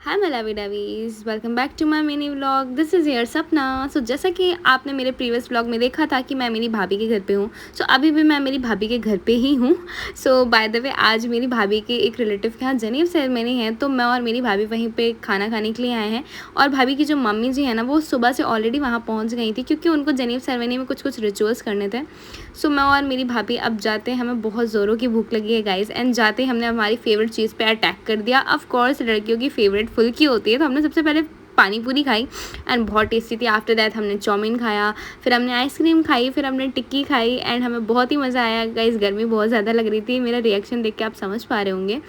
Hi my lovey dovies, welcome back to my mini vlog. This is your Sapna. So जैसा कि आपने मेरे previous vlog में देखा था कि मैं मेरी भाभी के घर पे हूँ। सो अभी भी मैं मेरी भाभी के घर पे ही हूँ। सो बाय द वे आज मेरी भाभी के एक रिलेटिव के यहाँ जनेऊ सेरेमनी है, तो मैं और मेरी भाभी वहीं पे खाना खाने के लिए आए हैं। और भाभी की जो मम्मी जी है ना, वो सुबह से ऑलरेडी वहाँ पहुँच गई थी क्योंकि उनको जनेऊ सेरेमनी में कुछ रिचुअल्स करने थे। सो मैं और मेरी भाभी अब जाते हैं, हमें बहुत ज़ोरों की भूख लगी है गाइस। एंड जाते हमने हमारी फेवरेट चीज़ पे अटैक कर दिया। ऑफ कोर्स लड़कियों की फेवरेट फुल्की होती है, तो हमने सबसे पहले पानी पूरी खाई एंड बहुत टेस्टी थी। आफ्टर दैट हमने चाउमीन खाया, फिर हमने आइसक्रीम खाई, फिर हमने टिक्की खाई एंड हमें बहुत ही मज़ा आया गाइस। गर्मी बहुत ज़्यादा लग रही थी, मेरा रिएक्शन देख के आप समझ पा रहे होंगे।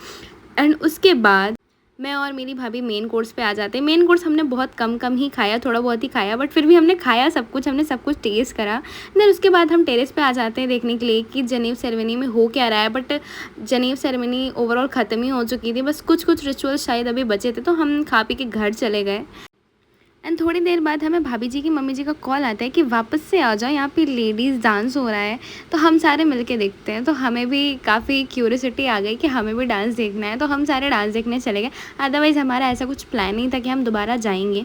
एंड उसके बाद मैं और मेरी भाभी मेन कोर्स पे आ जाते हैं। मेन कोर्स हमने बहुत कम ही खाया, थोड़ा बहुत ही खाया, बट फिर भी हमने खाया सब कुछ, हमने सब कुछ टेस्ट करा। देन उसके बाद हम टेरेस पे आ जाते हैं देखने के लिए कि जनेऊ सेरेमनी में हो क्या रहा है। बट जनेऊ सेरेमनी ओवरऑल ख़त्म ही हो चुकी थी, बस कुछ रिचुअल्स शायद अभी बचे थे, तो हम खा पी के घर चले गए। एंड थोड़ी देर बाद हमें भाभी जी की मम्मी जी का कॉल आता है कि वापस से आ जाओ, यहाँ पे लेडीज़ डांस हो रहा है। तो हम सारे मिलके देखते हैं, तो हमें भी काफ़ी क्यूरियोसिटी आ गई कि हमें भी डांस देखना है, तो हम सारे डांस देखने चले गए। अदरवाइज़ हमारा ऐसा कुछ प्लान नहीं था कि हम दोबारा जाएंगे।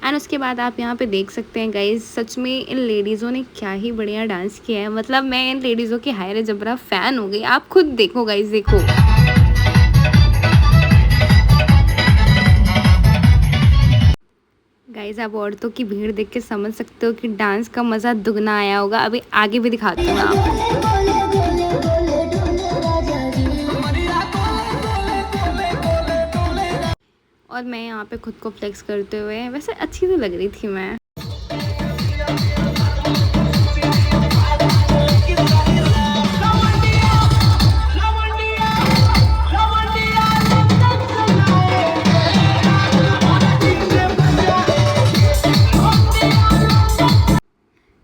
एंड उसके बाद आप यहाँ पे देख सकते हैं गाइज, सच में इन लेडीज़ों ने क्या ही बढ़िया डांस किया है। मतलब मैं इन लेडीज़ों की हाय रे जबरा फ़ैन हो गई। आप खुद देखो गाइज, देखो। गाइस आप औरतों की भीड़ देख के समझ सकते हो कि डांस का मज़ा दुगना आया होगा। अभी आगे भी दिखाती हूँ मैं आपको। और मैं यहाँ पे खुद को फ्लेक्स करते हुए वैसे अच्छी तो लग रही थी मैं।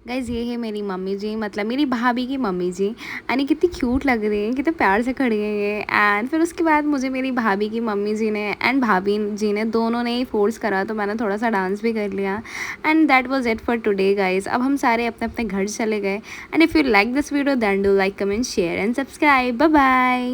गाइज़ ये है मेरी मम्मी जी, मतलब मेरी भाभी की मम्मी जी। यानी कितनी क्यूट लग रही है, कितने प्यार से खड़ी है ये। एंड फिर उसके बाद मुझे मेरी भाभी की मम्मी जी ने एंड भाभी जी ने दोनों ने ही फोर्स करा, तो मैंने थोड़ा सा डांस भी कर लिया। And that was it for today guys. अब हम सारे अपने अपने घर चले गए। And if you like this video then do like, comment, share and subscribe. Bye bye.